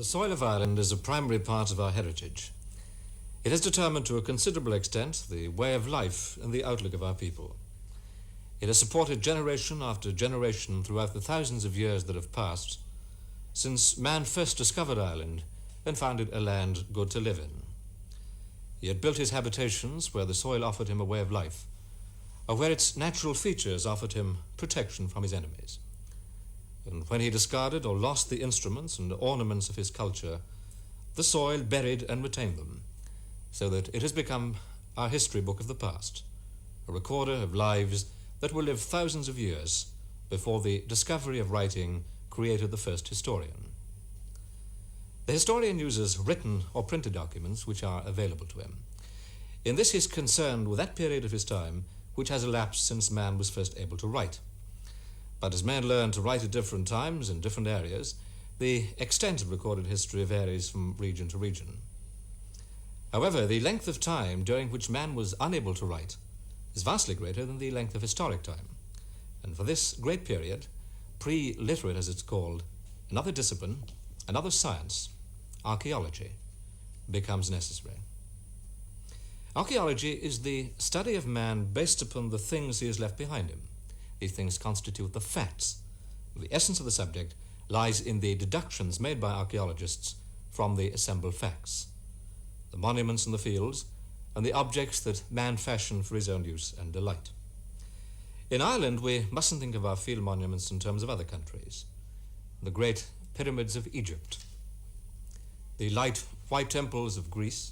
soil of Ireland is a primary part of our heritage. It has determined to a considerable extent the way of life and the outlook of our people. It has supported generation after generation throughout the thousands of years that have passed since man first discovered Ireland and found it a land good to live in. He had built his habitations where the soil offered him a way of life, or where its natural features offered him protection from his enemies. And when he discarded or lost the instruments and ornaments of his culture, the soil buried and retained them, so that it has become our history book of the past, a recorder of lives that will live thousands of years before the discovery of writing created the first historian. The historian uses written or printed documents which are available to him. In this he is concerned with that period of his time which has elapsed since man was first able to write. But as men learn to write at different times in different areas, the extent of recorded history varies from region to region. However, the length of time during which man was unable to write is vastly greater than the length of historic time. And for this great period, pre-literate as it's called, another discipline, another science, archaeology, becomes necessary. Archaeology is the study of man based upon the things he has left behind him. These things constitute the facts. The essence of the subject lies in the deductions made by archaeologists from the assembled facts, the monuments in the fields, and the objects that man fashioned for his own use and delight. In Ireland, we mustn't think of our field monuments in terms of other countries. The great pyramids of Egypt, the light white temples of Greece,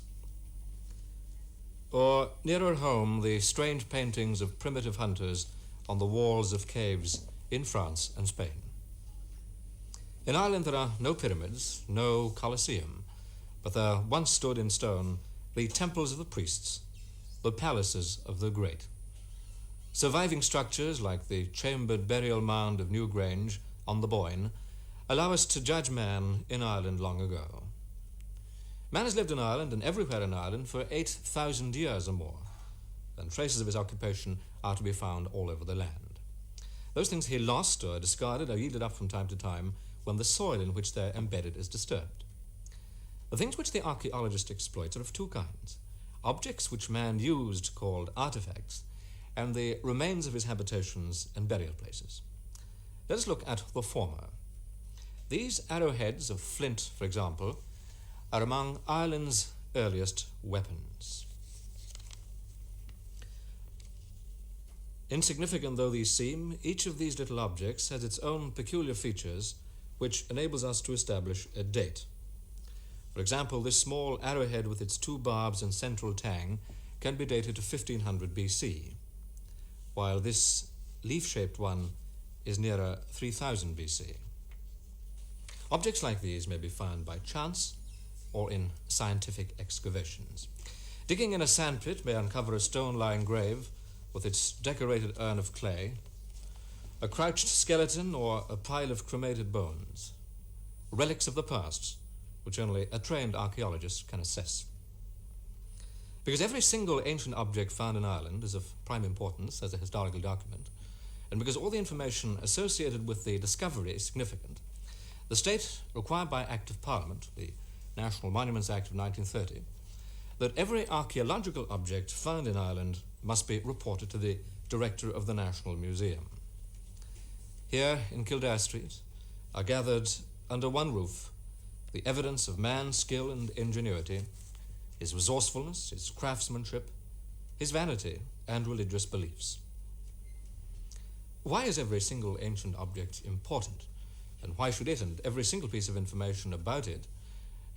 or nearer home, the strange paintings of primitive hunters on the walls of caves in France and Spain. In Ireland there are no pyramids, no Colosseum, but there once stood in stone the temples of the priests, the palaces of the great. Surviving structures like the chambered burial mound of Newgrange on the Boyne allow us to judge man in Ireland long ago. Man has lived in Ireland and everywhere in Ireland for 8,000 years or more, and traces of his occupation are to be found all over the land. Those things he lost or discarded are yielded up from time to time when the soil in which they're embedded is disturbed. The things which the archaeologist exploits are of two kinds: objects which man used, called artifacts, and the remains of his habitations and burial places. Let us look at the former. These arrowheads of flint, for example, are among Ireland's earliest weapons. Insignificant though these seem, each of these little objects has its own peculiar features which enables us to establish a date. For example, this small arrowhead with its two barbs and central tang can be dated to 1500 BC, while this leaf-shaped one is nearer 3000 BC. Objects like these may be found by chance or in scientific excavations. Digging in a sandpit may uncover a stone-lying grave with its decorated urn of clay, a crouched skeleton, or a pile of cremated bones, relics of the past, which only a trained archaeologist can assess. Because every single ancient object found in Ireland is of prime importance as a historical document, and because all the information associated with the discovery is significant, the state required by Act of Parliament, the National Monuments Act of 1930, that every archaeological object found in Ireland must be reported to the director of the National Museum. Here in Kildare Street are gathered under one roof the evidence of man's skill and ingenuity, his resourcefulness, his craftsmanship, his vanity, and religious beliefs. Why is every single ancient object important? And why should it and every single piece of information about it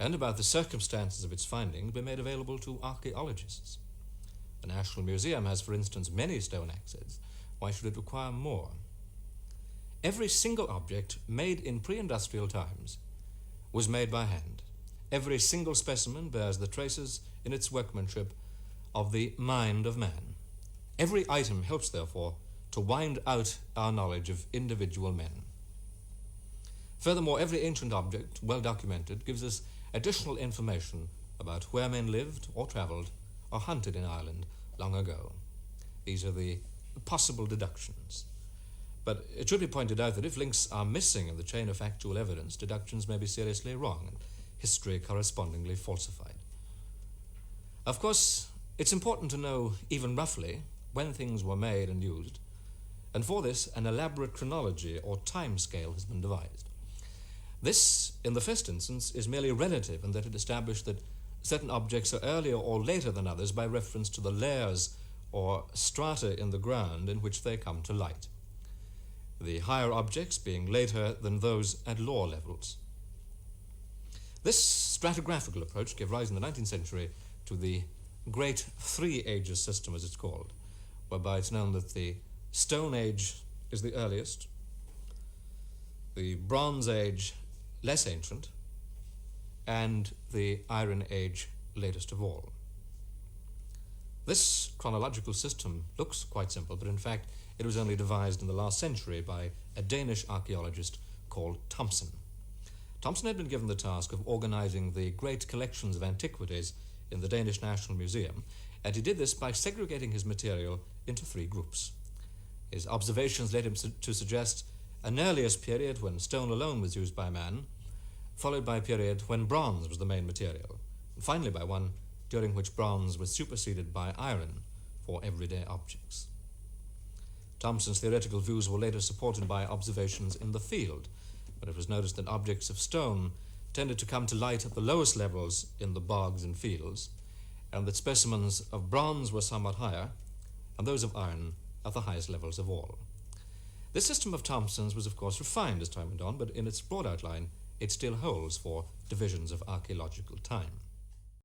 and about the circumstances of its finding be made available to archaeologists? The National Museum has, for instance, many stone axes. Why should it require more? Every single object made in pre-industrial times was made by hand. Every single specimen bears the traces in its workmanship of the mind of man. Every item helps, therefore, to wind out our knowledge of individual men. Furthermore, every ancient object, well documented, gives us additional information about where men lived or travelled or hunted in Ireland long ago. These are the possible deductions. But it should be pointed out that if links are missing in the chain of factual evidence, deductions may be seriously wrong. history correspondingly falsified. Of course, it's important to know, even roughly, when things were made and used, and for this an elaborate chronology or time scale has been devised. This, in the first instance, is merely relative in that it established that certain objects are earlier or later than others by reference to the layers or strata in the ground in which they come to light, the higher objects being later than those at lower levels. This stratigraphical approach gave rise in the 19th century to the Great Three Ages system, as it's called, whereby it's known that the Stone Age is the earliest, the Bronze Age less ancient, and the Iron Age latest of all. This chronological system looks quite simple, but in fact it was only devised in the last century by a Danish archaeologist called Thomsen. Thomsen had been given the task of organizing the great collections of antiquities in the Danish National Museum, and he did this by segregating his material into three groups. His observations led him to suggest an earliest period when stone alone was used by man, followed by a period when bronze was the main material, and finally by one during which bronze was superseded by iron for everyday objects. Thomsen's theoretical views were later supported by observations in the field, when it was noticed that objects of stone tended to come to light at the lowest levels in the bogs and fields, and that specimens of bronze were somewhat higher, and those of iron at the highest levels of all. This system of Thomsen's was of course refined as time went on, but in its broad outline it still holds for divisions of archaeological time.